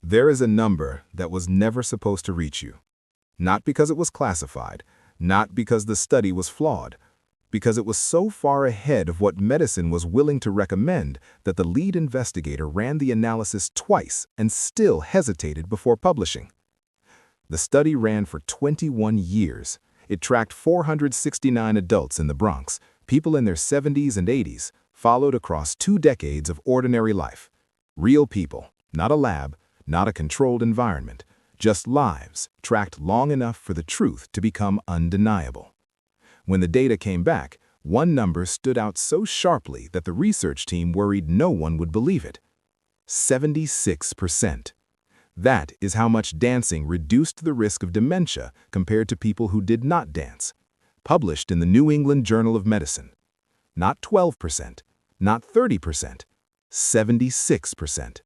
There is a number that was never supposed to reach you. Not because it was classified, not because the study was flawed, because it was so far ahead of what medicine was willing to recommend that the lead investigator ran the analysis twice and still hesitated before publishing. The study ran for 21 years. It tracked 469 adults in the Bronx, people in their 70s and 80s, followed across 2 decades of ordinary life. Real people, not a lab, not a controlled environment, just lives tracked long enough for the truth to become undeniable. When the data came back, one number stood out so sharply that the research team worried no one would believe it. 76%. That is how much dancing reduced the risk of dementia compared to people who did not dance. Published in the New England Journal of Medicine. Not 12%, not 30%, 76%.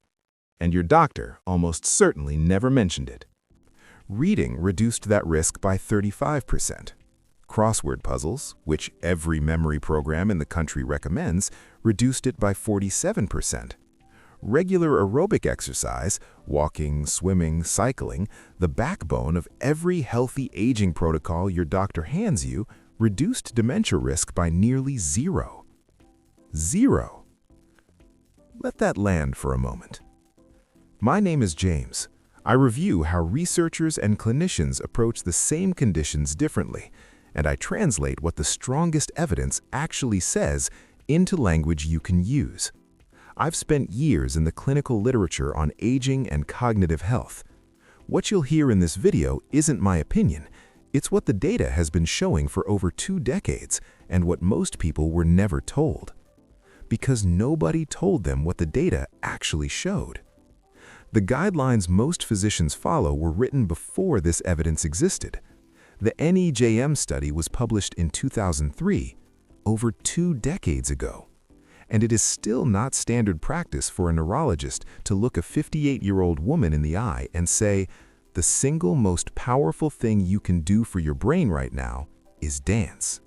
And your doctor almost certainly never mentioned it. Reading reduced that risk by 35%. Crossword puzzles, which every memory program in the country recommends, reduced it by 47%. Regular aerobic exercise, walking, swimming, cycling, the backbone of every healthy aging protocol your doctor hands you, reduced dementia risk by nearly zero. Zero. Let that land for a moment. My name is James. I review how researchers and clinicians approach the same conditions differently, and I translate what the strongest evidence actually says into language you can use. I've spent years in the clinical literature on aging and cognitive health. What you'll hear in this video isn't my opinion. It's what the data has been showing for over 2 decades and what most people were never told. Because nobody told them what the data actually showed. The guidelines most physicians follow were written before this evidence existed. The NEJM study was published in 2003, over 2 decades ago. And it is still not standard practice for a neurologist to look a 58-year-old woman in the eye and say, the single most powerful thing you can do for your brain right now is dance.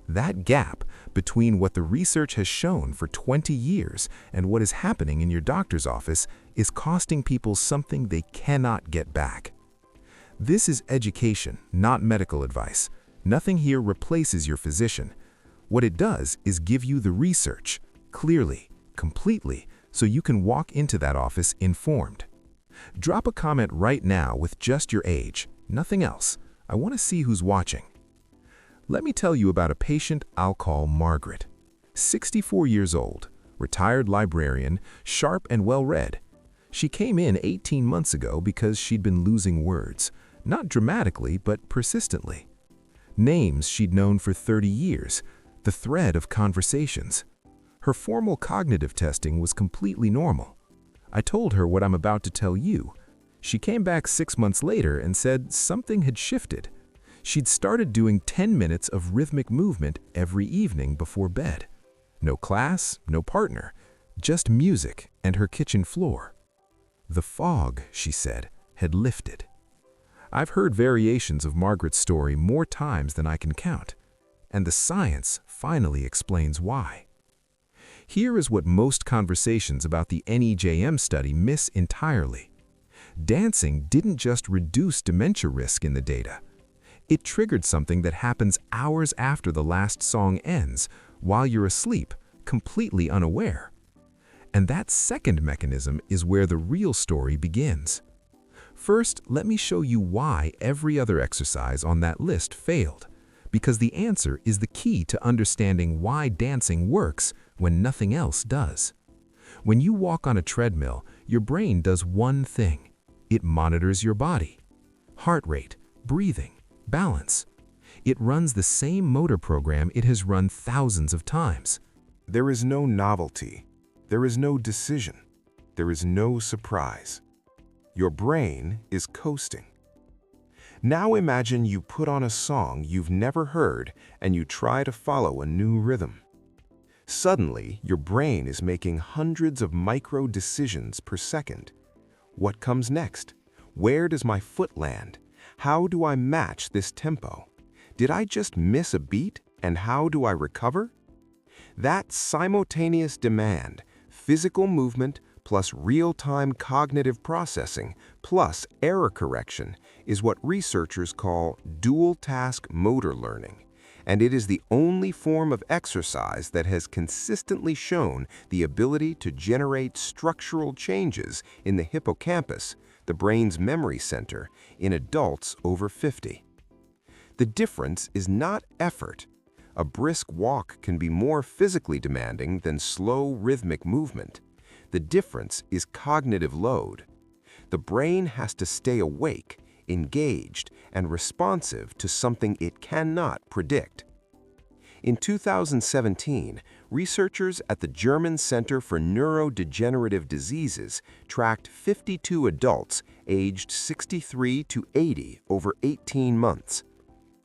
That gap between what the research has shown for 20 years and what is happening in your doctor's office is costing people something they cannot get back. This is education, not medical advice. Nothing here replaces your physician. What it does is give you the research, clearly, completely, so you can walk into that office informed. Drop a comment right now with just your age, nothing else. I want to see who's watching. Let me tell you about a patient I'll call Margaret. 64 years old, retired librarian, sharp and well-read. She came in 18 months ago because she'd been losing words, not dramatically, but persistently. Names she'd known for 30 years, the thread of conversations. Her formal cognitive testing was completely normal. I told her what I'm about to tell you. She came back 6 months later and said something had shifted. She'd started doing 10 minutes of rhythmic movement every evening before bed. No class, no partner, just music and her kitchen floor. The fog, she said, had lifted. I've heard variations of Margaret's story more times than I can count, and the science finally explains why. Here is what most conversations about the NEJM study miss entirely. Dancing didn't just reduce dementia risk in the data. It triggered something that happens hours after the last song ends, while you're asleep, completely unaware. And that second mechanism is where the real story begins. First, let me show you why every other exercise on that list failed, because the answer is the key to understanding why dancing works when nothing else does. When you walk on a treadmill, your brain does one thing. It monitors your body. Heart rate, breathing, balance. It runs the same motor program it has run thousands of times. There is no novelty. There is no decision. There is no surprise. Your brain is coasting. Now imagine you put on a song you've never heard and you try to follow a new rhythm. Suddenly, your brain is making hundreds of micro decisions per second. What comes next? Where does my foot land? How do I match this tempo? Did I just miss a beat, and how do I recover? That simultaneous demand, physical movement plus real-time cognitive processing, plus error correction is what researchers call dual-task motor learning, and it is the only form of exercise that has consistently shown the ability to generate structural changes in the hippocampus, the brain's memory center, in adults over 50. The difference is not effort. A brisk walk can be more physically demanding than slow, rhythmic movement. The difference is cognitive load. The brain has to stay awake, engaged, and responsive to something it cannot predict. In 2017, researchers at the German Center for Neurodegenerative Diseases tracked 52 adults aged 63 to 80 over 18 months.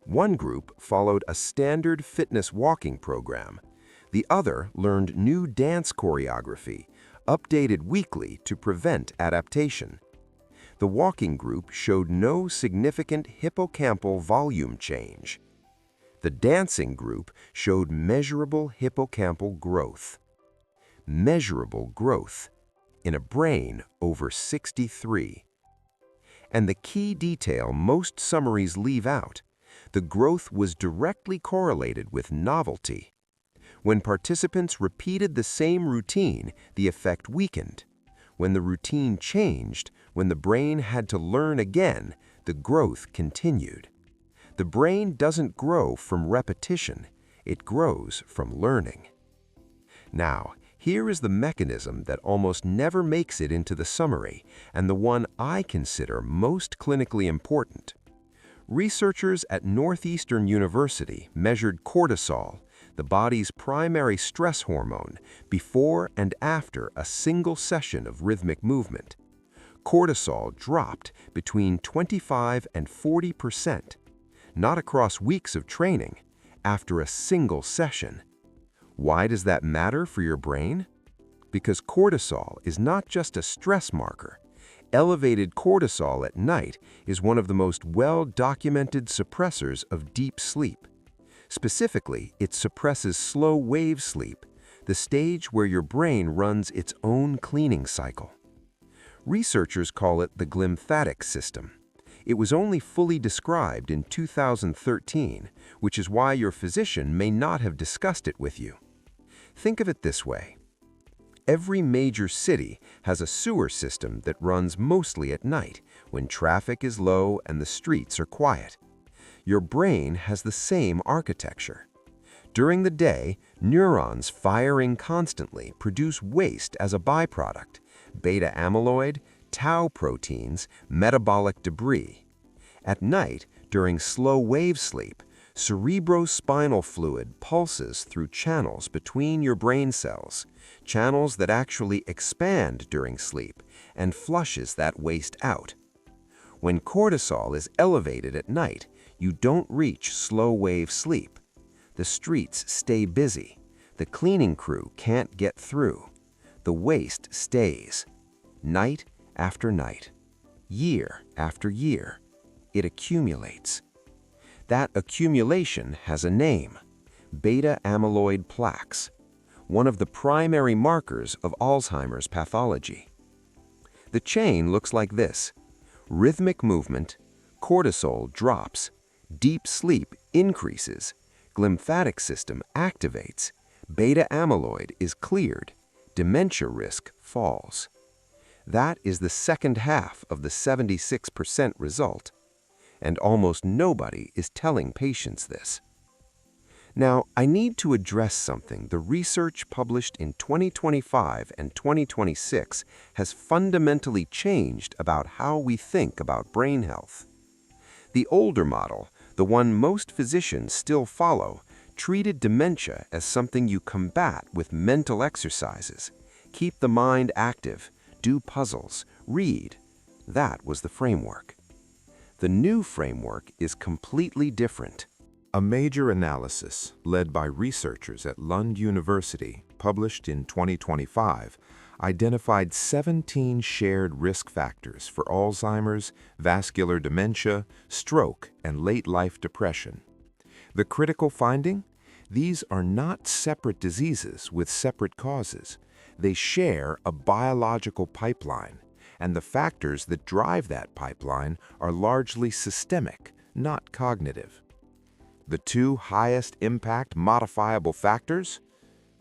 One group followed a standard fitness walking program. The other learned new dance choreography, updated weekly to prevent adaptation. The walking group showed no significant hippocampal volume change. The dancing group showed measurable hippocampal growth. Measurable growth in a brain over 63. And the key detail most summaries leave out: the growth was directly correlated with novelty. When participants repeated the same routine, the effect weakened. When the routine changed, when the brain had to learn again, the growth continued. The brain doesn't grow from repetition, it grows from learning. Now, here is the mechanism that almost never makes it into the summary, and the one I consider most clinically important. Researchers at Northeastern University measured cortisol, the body's primary stress hormone, before and after a single session of rhythmic movement. Cortisol dropped between 25 and 40%, not across weeks of training, after a single session. Why does that matter for your brain? Because cortisol is not just a stress marker. Elevated cortisol at night is one of the most well-documented suppressors of deep sleep. Specifically, it suppresses slow-wave sleep, the stage where your brain runs its own cleaning cycle. Researchers call it the glymphatic system. It was only fully described in 2013, which is why your physician may not have discussed it with you. Think of it this way. Every major city has a sewer system that runs mostly at night, when traffic is low and the streets are quiet. Your brain has the same architecture. During the day, neurons firing constantly produce waste as a byproduct: beta amyloid, tau proteins, metabolic debris. At night, during slow-wave sleep, cerebrospinal fluid pulses through channels between your brain cells, channels that actually expand during sleep, and flushes that waste out. When cortisol is elevated at night, you don't reach slow-wave sleep. The streets stay busy. The cleaning crew can't get through. The waste stays. Night after night. Year after year. It accumulates. That accumulation has a name: beta amyloid plaques, one of the primary markers of Alzheimer's pathology. The chain looks like this: rhythmic movement, cortisol drops, deep sleep increases, glymphatic system activates, beta amyloid is cleared, dementia risk falls. That is the second half of the 76% result. And almost nobody is telling patients this. Now, I need to address something the research published in 2025 and 2026 has fundamentally changed about how we think about brain health. The older model, the one most physicians still follow, treated dementia as something you combat with mental exercises. Keep the mind active, do puzzles, read. That was the framework. The new framework is completely different. A major analysis led by researchers at Lund University, published in 2025, identified 17 shared risk factors for Alzheimer's, vascular dementia, stroke, and late-life depression. The critical finding? These are not separate diseases with separate causes. They share a biological pipeline, and the factors that drive that pipeline are largely systemic, not cognitive. The two highest impact modifiable factors: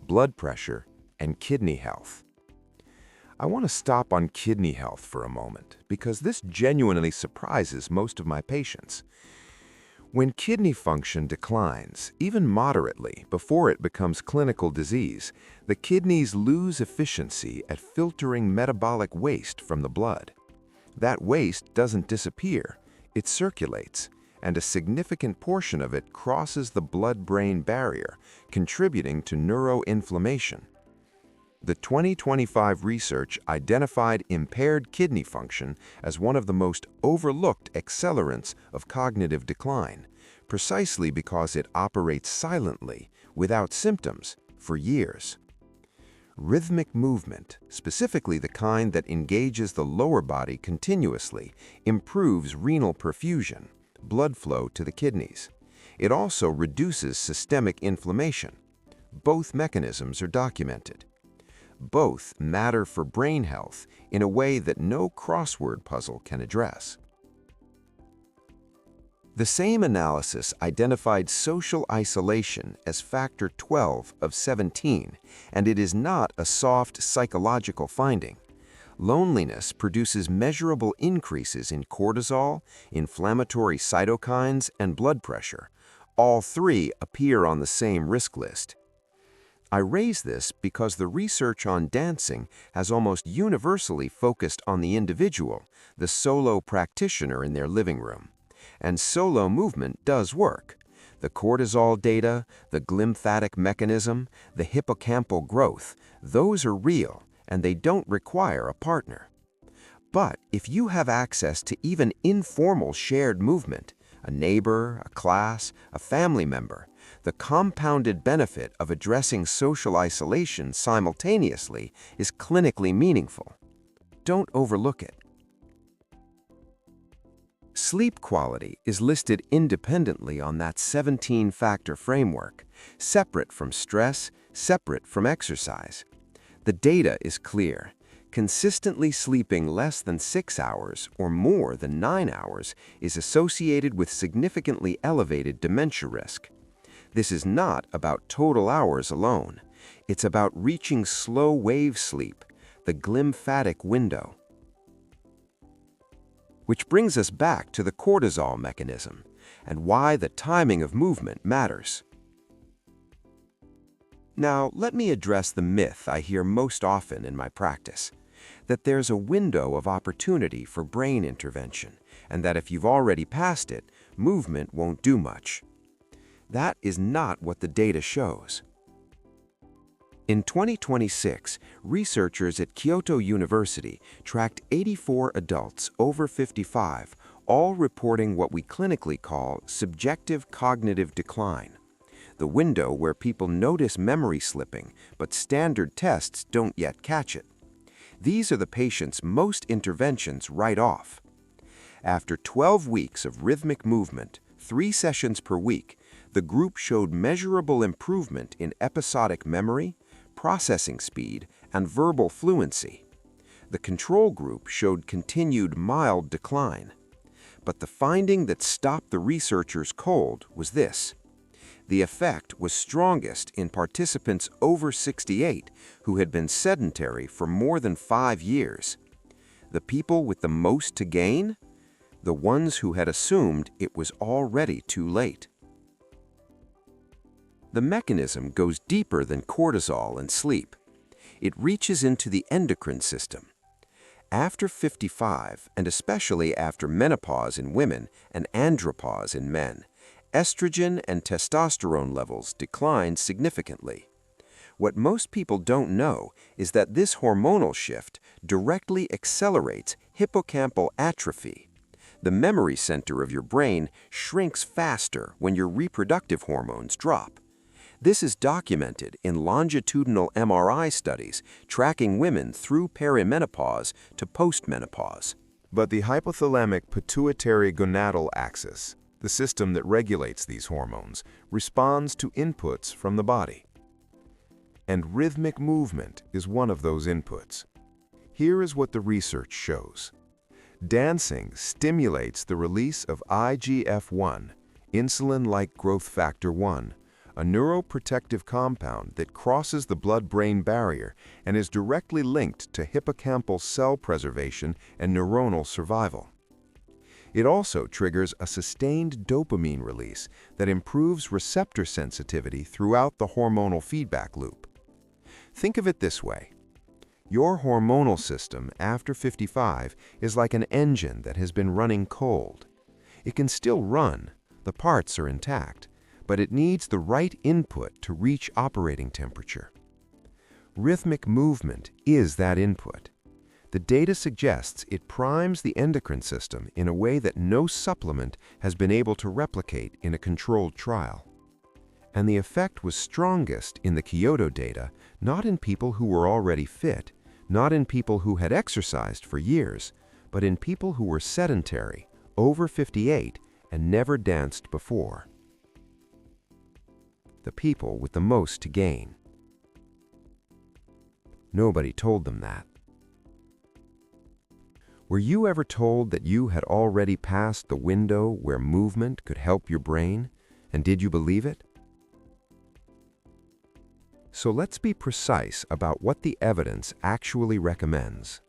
blood pressure and kidney health. I want to stop on kidney health for a moment because this genuinely surprises most of my patients. When kidney function declines, even moderately, before it becomes clinical disease, the kidneys lose efficiency at filtering metabolic waste from the blood. That waste doesn't disappear, it circulates, and a significant portion of it crosses the blood-brain barrier, contributing to neuroinflammation. The 2025 research identified impaired kidney function as one of the most overlooked accelerants of cognitive decline, precisely because it operates silently, without symptoms, for years. Rhythmic movement, specifically the kind that engages the lower body continuously, improves renal perfusion, blood flow to the kidneys. It also reduces systemic inflammation. Both mechanisms are documented. Both matter for brain health in a way that no crossword puzzle can address. The same analysis identified social isolation as factor 12 of 17, and it is not a soft psychological finding. Loneliness produces measurable increases in cortisol, inflammatory cytokines, and blood pressure. All three appear on the same risk list. I raise this because the research on dancing has almost universally focused on the individual, the solo practitioner in their living room. And solo movement does work. The cortisol data, the glymphatic mechanism, the hippocampal growth, those are real, and they don't require a partner. But if you have access to even informal shared movement, a neighbor, a class, a family member, the compounded benefit of addressing social isolation simultaneously is clinically meaningful. Don't overlook it. Sleep quality is listed independently on that 17-factor framework, separate from stress, separate from exercise. The data is clear. Consistently sleeping less than 6 hours or more than 9 hours is associated with significantly elevated dementia risk. This is not about total hours alone. It's about reaching slow-wave sleep, the glymphatic window. Which brings us back to the cortisol mechanism and why the timing of movement matters. Now, let me address the myth I hear most often in my practice, that there's a window of opportunity for brain intervention, and that if you've already passed it, movement won't do much. That is not what the data shows. In 2026, researchers at Kyoto University tracked 84 adults over 55, all reporting what we clinically call subjective cognitive decline, the window where people notice memory slipping, but standard tests don't yet catch it. These are the patients most interventions write off. After 12 weeks of rhythmic movement, 3 sessions per week, the group showed measurable improvement in episodic memory, processing speed, and verbal fluency. The control group showed continued mild decline. But the finding that stopped the researchers cold was this: the effect was strongest in participants over 68 who had been sedentary for more than 5 years. The people with the most to gain? The ones who had assumed it was already too late. The mechanism goes deeper than cortisol and sleep. It reaches into the endocrine system. After 55, and especially after menopause in women and andropause in men, estrogen and testosterone levels decline significantly. What most people don't know is that this hormonal shift directly accelerates hippocampal atrophy. The memory center of your brain shrinks faster when your reproductive hormones drop. This is documented in longitudinal MRI studies tracking women through perimenopause to postmenopause. But the hypothalamic pituitary gonadal axis, the system that regulates these hormones, responds to inputs from the body. And rhythmic movement is one of those inputs. Here is what the research shows. Dancing stimulates the release of IGF-1, insulin-like growth factor 1, a neuroprotective compound that crosses the blood-brain barrier and is directly linked to hippocampal cell preservation and neuronal survival. It also triggers a sustained dopamine release that improves receptor sensitivity throughout the hormonal feedback loop. Think of it this way. Your hormonal system after 55 is like an engine that has been running cold. It can still run, the parts are intact, but it needs the right input to reach operating temperature. Rhythmic movement is that input. The data suggests it primes the endocrine system in a way that no supplement has been able to replicate in a controlled trial. And the effect was strongest in the Kyoto data, not in people who were already fit, not in people who had exercised for years, but in people who were sedentary, over 58, and never danced before. The people with the most to gain. Nobody told them that. Were you ever told that you had already passed the window where movement could help your brain, and did you believe it? So let's be precise about what the evidence actually recommends.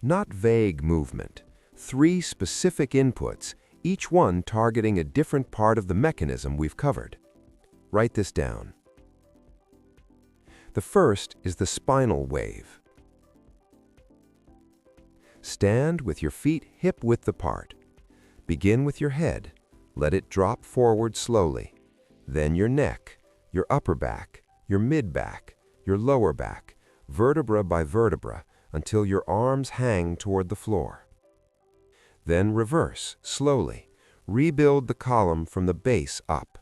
Not vague movement, 3 specific inputs, each one targeting a different part of the mechanism we've covered. Write this down. The first is the spinal wave. Stand with your feet hip-width apart. Begin with your head. Let it drop forward slowly. Then your neck, your upper back, your mid-back, your lower back, vertebra by vertebra, until your arms hang toward the floor. Then reverse, slowly. Rebuild the column from the base up.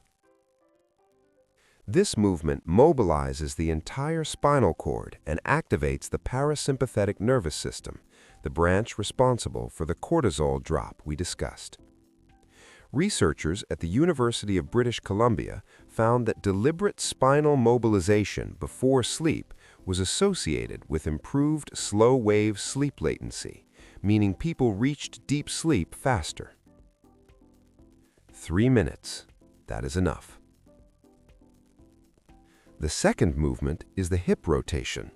This movement mobilizes the entire spinal cord and activates the parasympathetic nervous system, the branch responsible for the cortisol drop we discussed. Researchers at the University of British Columbia found that deliberate spinal mobilization before sleep was associated with improved slow-wave sleep latency, meaning people reached deep sleep faster. 3 minutes. That is enough. The second movement is the hip rotation.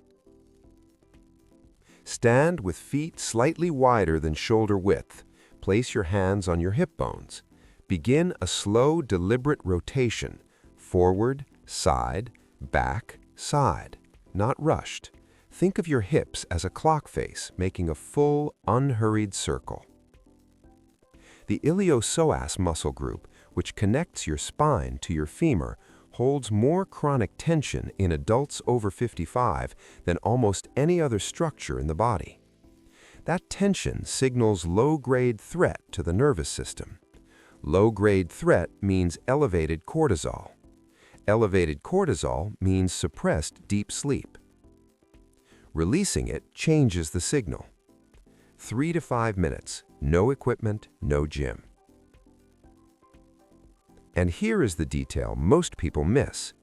Stand with feet slightly wider than shoulder width. Place your hands on your hip bones. Begin a slow, deliberate rotation, forward, side, back, side, not rushed. Think of your hips as a clock face, making a full, unhurried circle. The iliopsoas muscle group, which connects your spine to your femur, holds more chronic tension in adults over 55 than almost any other structure in the body. That tension signals low-grade threat to the nervous system. Low-grade threat means elevated cortisol. Elevated cortisol means suppressed deep sleep. Releasing it changes the signal. 3 to 5 minutes, no equipment, no gym. And here is the detail most people miss.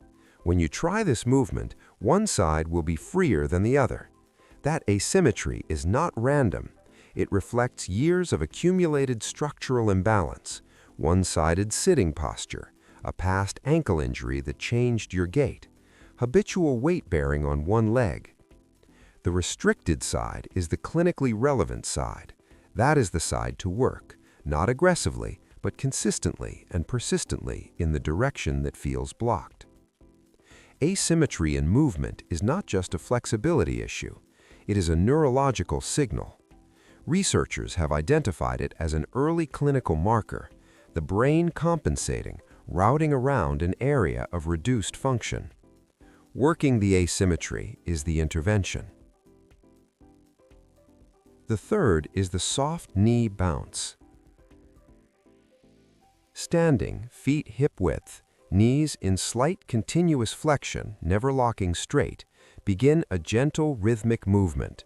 When you try this movement, one side will be freer than the other. That asymmetry is not random. It reflects years of accumulated structural imbalance, one-sided sitting posture, a past ankle injury that changed your gait, habitual weight-bearing on one leg. The restricted side is the clinically relevant side. That is the side to work, not aggressively, but consistently and persistently in the direction that feels blocked. Asymmetry in movement is not just a flexibility issue. It is a neurological signal. Researchers have identified it as an early clinical marker, the brain compensating, routing around an area of reduced function. Working the asymmetry is the intervention. The third is the soft knee bounce. Standing, feet hip-width, knees in slight continuous flexion, never locking straight, begin a gentle rhythmic movement.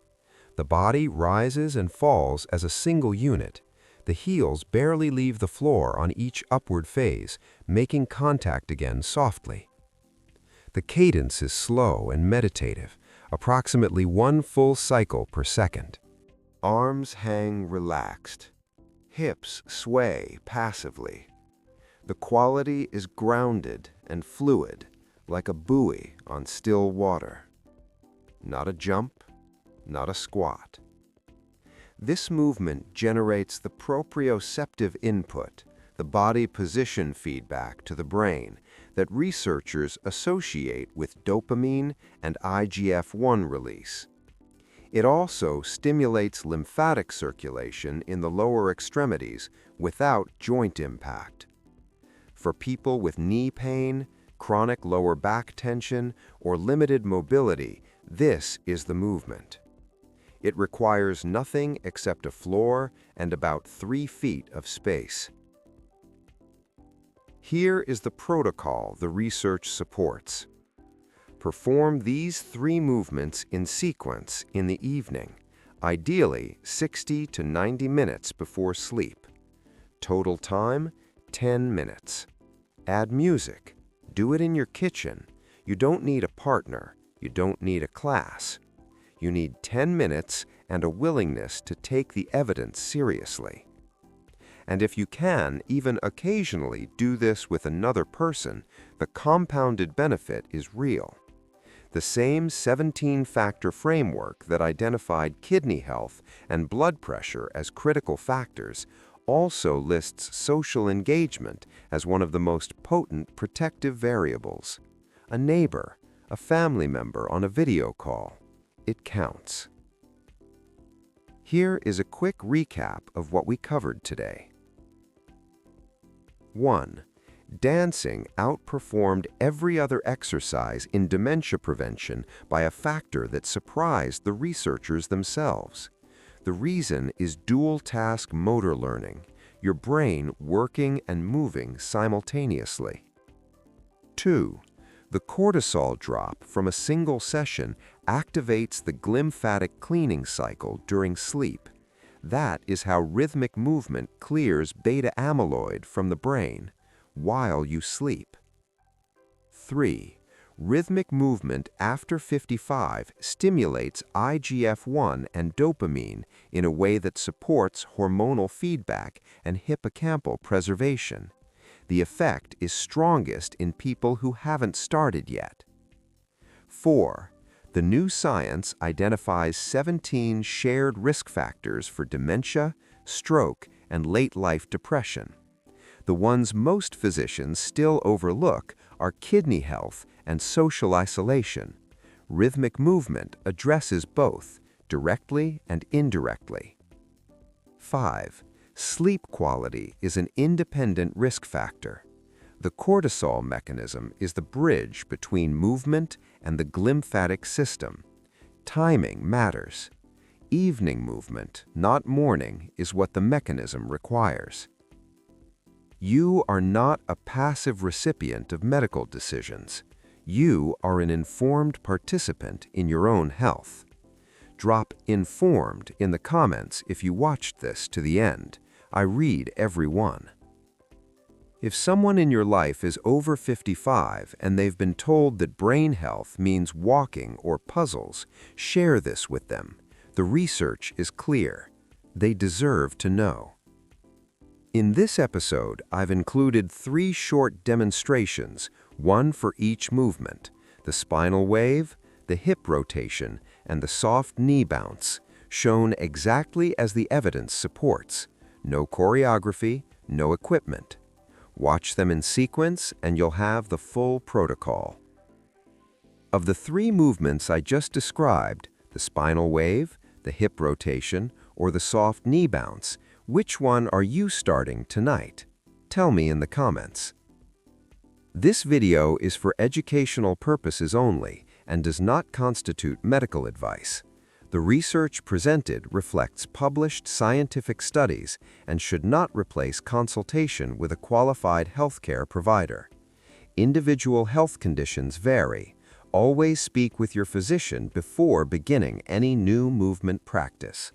The body rises and falls as a single unit. The heels barely leave the floor on each upward phase, making contact again softly. The cadence is slow and meditative, approximately 1 full cycle per second. Arms hang relaxed. Hips sway passively. The quality is grounded and fluid, like a buoy on still water. Not a jump, not a squat. This movement generates the proprioceptive input, the body position feedback to the brain that researchers associate with dopamine and IGF-1 release. It also stimulates lymphatic circulation in the lower extremities without joint impact. For people with knee pain, chronic lower back tension, or limited mobility, this is the movement. It requires nothing except a floor and about 3 feet of space. Here is the protocol the research supports. Perform these 3 movements in sequence in the evening, ideally 60 to 90 minutes before sleep. Total time, 10 minutes. Add music. Do it in your kitchen. You don't need a partner. You don't need a class. You need 10 minutes and a willingness to take the evidence seriously. And if you can, even occasionally do this with another person, the compounded benefit is real. The same 17-factor framework that identified kidney health and blood pressure as critical factors also lists social engagement as one of the most potent protective variables. A neighbor, a family member on a video call. It counts. Here is a quick recap of what we covered today. 1. Dancing outperformed every other exercise in dementia prevention by a factor that surprised the researchers themselves. The reason is dual-task motor learning, your brain working and moving simultaneously. 2. The cortisol drop from a single session activates the glymphatic cleaning cycle during sleep. That is how rhythmic movement clears beta amyloid from the brain while you sleep. 3. Rhythmic movement after 55 stimulates IGF-1 and dopamine in a way that supports hormonal feedback and hippocampal preservation. The effect is strongest in people who haven't started yet. 4. The new science identifies 17 shared risk factors for dementia, stroke, and late-life depression. The ones most physicians still overlook are kidney health and social isolation. Rhythmic movement addresses both, directly and indirectly. 5. Sleep quality is an independent risk factor. The cortisol mechanism is the bridge between movement and the glymphatic system. Timing matters. Evening movement, not morning, is what the mechanism requires. You are not a passive recipient of medical decisions. You are an informed participant in your own health. Drop "informed" in the comments if you watched this to the end. I read every one. If someone in your life is over 55 and they've been told that brain health means walking or puzzles, share this with them. The research is clear. They deserve to know. In this episode, I've included 3 short demonstrations, one for each movement: the spinal wave, the hip rotation, and the soft knee bounce, shown exactly as the evidence supports. No choreography, no equipment. Watch them in sequence and you'll have the full protocol. Of the 3 movements I just described, the spinal wave, the hip rotation, or the soft knee bounce, which one are you starting tonight? Tell me in the comments. This video is for educational purposes only and does not constitute medical advice. The research presented reflects published scientific studies and should not replace consultation with a qualified healthcare provider. Individual health conditions vary. Always speak with your physician before beginning any new movement practice.